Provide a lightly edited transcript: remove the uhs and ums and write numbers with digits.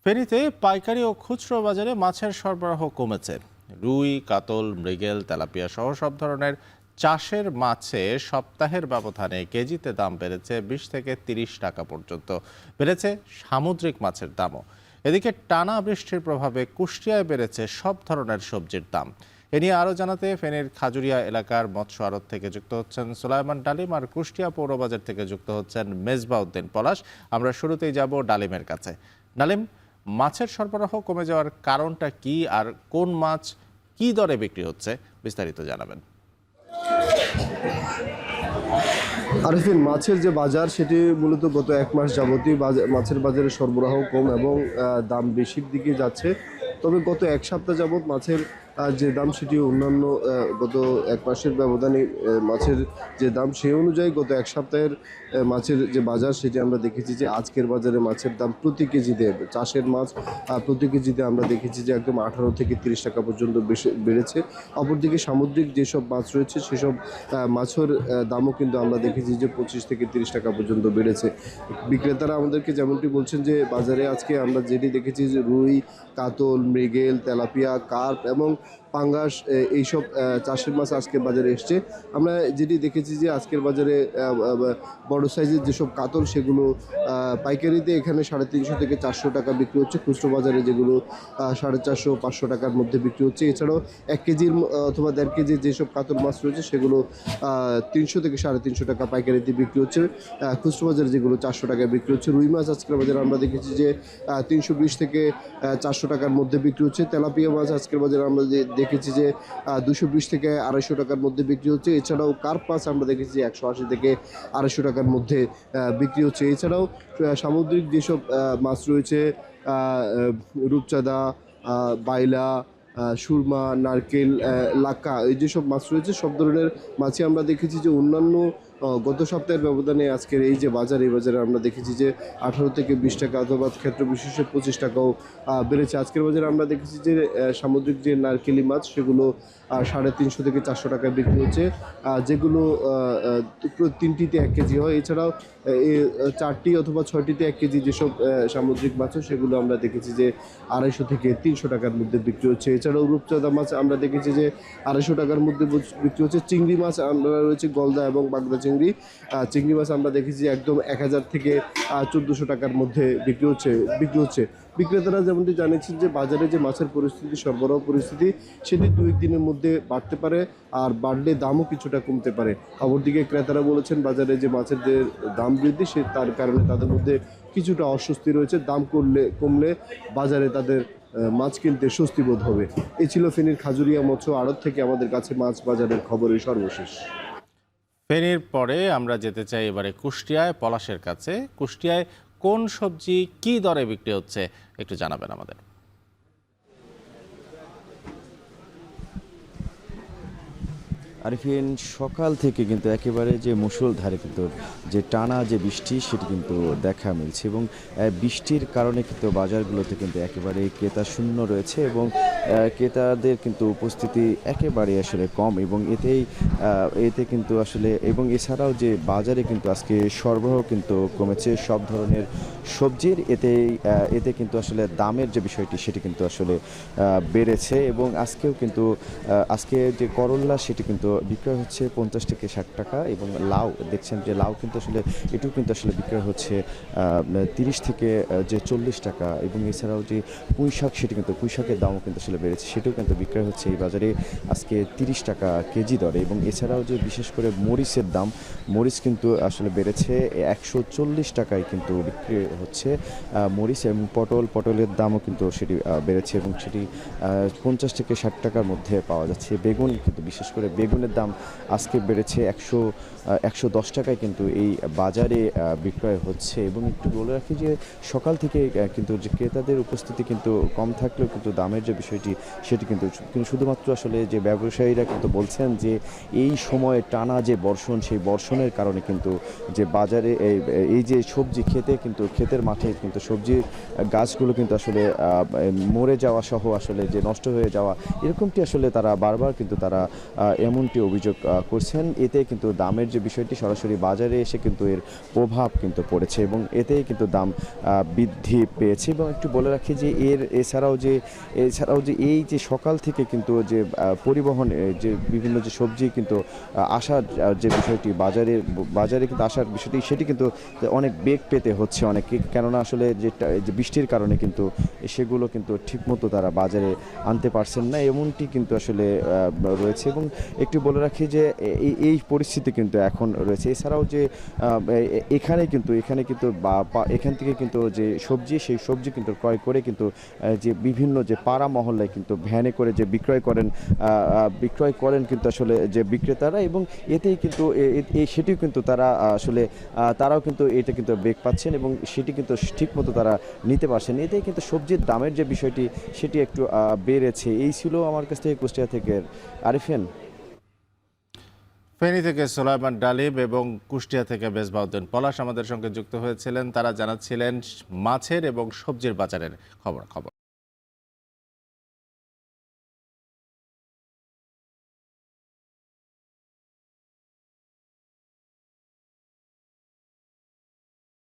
ফেনীতে পাইকারি ও খুচরো বাজারে মাছের সরবরাহ কমেছে। রুই, কাতল, মৃগেল, তেলাপিয়া সহ সব ধরনের চাষের মাছে সপ্তাহের ব্যবধানে কেজিতে দাম বেড়েছে 20 থেকে 30 টাকা পর্যন্ত। বেড়েছে সামুদ্রিক মাছের দামও। এদিকে টানা বৃষ্টির প্রভাবে কুষ্টিয়ায় বেড়েছে সব ধরনের সবজির দাম। এ নিয়ে আরও জানাতে ফেনীর খাজুরিয়া এলাকার মৎস্য আড়ত থেকে যুক্ত হচ্ছেন সুলাইমান ডালিম, আর কুষ্টিয়া পৌরবাজার থেকে যুক্ত হচ্ছেন মেজবাউদ্দিন পলাশ। আমরা শুরুতেই যাব ডালিমের কাছে। ডালিম, মাছের সরবরাহ কমে যাওয়ার কারণটা কি, আর কোন মাছ কি দরে বিক্রি হচ্ছে, বিস্তারিত জানাবেন। আরিফিন, মাছের যে বাজার সেটি মূলত গত এক মাস যাবতই মাছের বাজারে সরবরাহ কম এবং দাম বেশির দিকে যাচ্ছে। তবে গত এক সপ্তাহ যাবৎ মাছের যে দাম সেটি অন্যান্য গত এক মাসের ব্যবধানে মাছের যে দাম সেই অনুযায়ী গত এক সপ্তাহের মাছের যে বাজার সেটি আমরা দেখেছি যে আজকের বাজারে মাছের দাম প্রতি কেজিতে, চাষের মাছ প্রতি কেজিতে আমরা দেখেছি যে একদম 18 থেকে 30 টাকা পর্যন্ত বেড়েছে। অপরদিকে সামুদ্রিক যেসব মাছ রয়েছে সেসব মাছের দামও কিন্তু আমরা দেখেছি যে 25 থেকে 30 টাকা পর্যন্ত বেড়েছে। বিক্রেতারা আমাদেরকে যেমনটি বলছেন যে বাজারে আজকে আমরা যেটি দেখেছি যে রুই, কাতল, মৃগেল, তেলাপিয়া, কার্প এবং পাঙ্গাস এইসব চাষের মাছ আজকের বাজারে এসছে। আমরা যেটি দেখেছি যে আজকের বাজারে বড় সাইজের যেসব কাতল সেগুলো পাইকারিতে এখানে 350 থেকে 400 টাকা বিক্রি হচ্ছে। খুচরো বাজারে যেগুলো 450-500 টাকার মধ্যে বিক্রি হচ্ছে। এছাড়াও 1 কেজির অথবা 1.5 কেজির যেসব কাতল মাছ রয়েছে সেগুলো 300 থেকে 350 টাকা পাইকারিতে বিক্রি হচ্ছে। খুচরো বাজারে যেগুলো 400 টাকায় বিক্রি হচ্ছে। রুই মাছ আজকের বাজারে আমরা দেখেছি যে 320 থেকে 400 টাকার মধ্যে বিক্রি হচ্ছে। তেলাপিয়া মাছ আজকের বাজারে আমরা দেখেছি যে 220 থেকে 250 টাকার মধ্যে বিক্রি হচ্ছে। এছাড়াও কার্প মাছ আমরা দেখেছি 180 থেকে 250 টাকার মধ্যে বিক্রি হচ্ছে। এছাড়াও সামুদ্রিক যেসব মাছ রয়েছে রূপচাঁদা, বাইলা, সুরমা, নারকেল, লাক্কা, এই যেসব মাছ রয়েছে সব ধরনের মাছই আমরা দেখেছি যে অন্যান্য গত সপ্তাহের ব্যবধানে আজকের এই যে বাজার, এই বাজারে আমরা দেখেছি যে 18 থেকে 20 টাকা অথবা ক্ষেত্র বিশেষে 25 টাকাও বেড়েছে। আজকের বাজারে আমরা দেখেছি যে সামুদ্রিক যে নারকেলি মাছ সেগুলো 350 থেকে 400 টাকায় বিক্রি হচ্ছে, যেগুলো 3টিতে 1 কেজি হয়। এছাড়াও 4টি অথবা 6টিতে 1 কেজি যেসব সামুদ্রিক মাছও সেগুলো আমরা দেখেছি যে 250 থেকে 300 টাকার মধ্যে বিক্রি হচ্ছে। এছাড়াও রূপচাঁদা মাছ আমরা দেখেছি যে 250 টাকার মধ্যে বিক্রি হচ্ছে। চিংড়ি মাছ আমরা রয়েছে গলদা এবং বাগদা চিংড়ি মাছ আমরা দেখেছি একদম 1000 থেকে 1400 টাকার মধ্যে বিক্রি হচ্ছে। বিক্রেতারা যেমনটি জানিয়েছেন যে বাজারে যে মাছের পরিস্থিতি, সরবরাহ পরিস্থিতি সেটি 2-1 দিনের মধ্যে বাড়তে পারে, আর বাড়লে দামও কিছুটা কমতে পারে। অপরদিকে ক্রেতারা বলেছেন বাজারে যে মাছের যে দাম বৃদ্ধি সে তার কারণে তাদের মধ্যে কিছুটা অস্বস্তি রয়েছে। দাম কমলে বাজারে তাদের মাছ কিনতে স্বস্তি বোধ হবে। এই ছিল ফেনীর খাজুরিয়া মৎস্য আড়ত থেকে আমাদের কাছে মাছ বাজারের খবরের সর্বশেষ। ফেনীর পরে আমরা যেতে চাই এবারে কুষ্টিয়ায়, পলাশের কাছে। কুষ্টিয়ায় কোন সবজি কি দরে বিক্রি হচ্ছে একটু জানাবেন আমাদের। আরিফিন, সকাল থেকে কিন্তু একেবারে যে মুষলধারে কিন্তু যে টানা যে বৃষ্টি সেটি কিন্তু দেখা মিলছে, এবং বৃষ্টির কারণে কিন্তু বাজারগুলোতে কিন্তু একেবারে ক্রেতা শূন্য রয়েছে এবং ক্রেতাদের কিন্তু উপস্থিতি একেবারে আসলে কম, এবং এতে কিন্তু আসলে, এবং এছাড়াও যে বাজারে কিন্তু আজকে সরবরাহ কিন্তু কমেছে সব ধরনের সবজির। এতে কিন্তু আসলে দামের যে বিষয়টি সেটি কিন্তু আসলে বেড়েছে, এবং আজকেও কিন্তু আজকে যে করল্লা সেটি কিন্তু বিক্রয় হচ্ছে 50 থেকে 60 টাকা, এবং লাউ দেখছেন যে লাউ কিন্তু আসলে এটিও কিন্তু আসলে বিক্রয় হচ্ছে 30 থেকে 40 টাকা, এবং এছাড়াও যে পুঁই শাক সেটি কিন্তু পুঁই শাকের দামও কিন্তু আসলে বেড়েছে, সেটিও কিন্তু বিক্রয় হচ্ছে এই বাজারে আজকে 30 টাকা কেজি দরে। এবং এছাড়াও যে বিশেষ করে মরিচের দাম, মরিচ কিন্তু আসলে বেড়েছে 140 টাকায় কিন্তু বিক্রি হচ্ছে মরিচ, এবং পটলের দামও কিন্তু সেটি বেড়েছে, এবং সেটি 50 থেকে 60 টাকার মধ্যে পাওয়া যাচ্ছে। বেগুন কিন্তু বিশেষ করে বেগুনের দাম আজকে বেড়েছে 110 টাকায় কিন্তু এই বাজারে বিক্রয় হচ্ছে। এবং একটু বলে রাখি যে সকাল থেকে কিন্তু যে ক্রেতাদের উপস্থিতি কিন্তু কম থাকলেও কিন্তু দামের যে বিষয়টি সেটি কিন্তু শুধুমাত্র আসলে যে ব্যবসায়ীরা কিন্তু বলছেন যে এই সময়ে টানা যে বর্ষণ, সেই বর্ষণের কারণে কিন্তু যে বাজারে এই যে সবজি খেতে ক্ষেতের মাঠে কিন্তু সবজির গাছগুলো কিন্তু আসলে মরে যাওয়া সহ আসলে যে নষ্ট হয়ে যাওয়া এরকমটি আসলে তারা বারবার কিন্তু তারা এমনটি অভিযোগ করছেন। এতে কিন্তু দামের যে বিষয়টি সরাসরি বাজারে এসে কিন্তু এর প্রভাব কিন্তু পড়েছে এবং এতেই কিন্তু দাম বৃদ্ধি পেয়েছে। এবং একটু বলে রাখি যে এছাড়াও যে এই যে সকাল থেকে কিন্তু যে পরিবহন যে বিভিন্ন যে সবজি কিন্তু আসার যে বিষয়টি বাজারে কিন্তু আসার বিষয়টি সেটি কিন্তু অনেক বেগ পেতে হচ্ছে অনেকে, কেননা আসলে যে বৃষ্টির কারণে কিন্তু সেগুলো কিন্তু ঠিকমতো তারা বাজারে আনতে পারছেন না, এমনটি কিন্তু আসলে রয়েছে। এবং একটু বলে রাখি যে এই পরিস্থিতি কিন্তু এখন রয়েছে। এছাড়াও যে এখানে কিন্তু এখান থেকে কিন্তু যে সেই সবজি কিন্তু ক্রয় করে কিন্তু যে বিভিন্ন যে পাড়া মহল্লায় কিন্তু ভ্যানে করে যে বিক্রয় করেন কিন্তু আসলে যে বিক্রেতারা, এবং এতেই কিন্তু সেটিও কিন্তু তারা আসলে তারাও কিন্তু এটা কিন্তু বেগ পাচ্ছেন এবং সেটি কিন্তু ঠিকমতো তারা নিতে পারছেন। এতেই কিন্তু সবজির দামের যে বিষয়টি সেটি একটু বেড়েছে। এই ছিল আমার কাছ থেকে কুষ্টিয়া থেকে আরিফিন। ফেনী থেকে সোলাইমান ডালিব এবং কুষ্টিয়া থেকে মেজবাউদ্দিন পলাশ আমাদের সঙ্গে যুক্ত হয়েছিলেন। তারা জানাচ্ছিলেন মাছের এবং সবজির বাজারের খবর।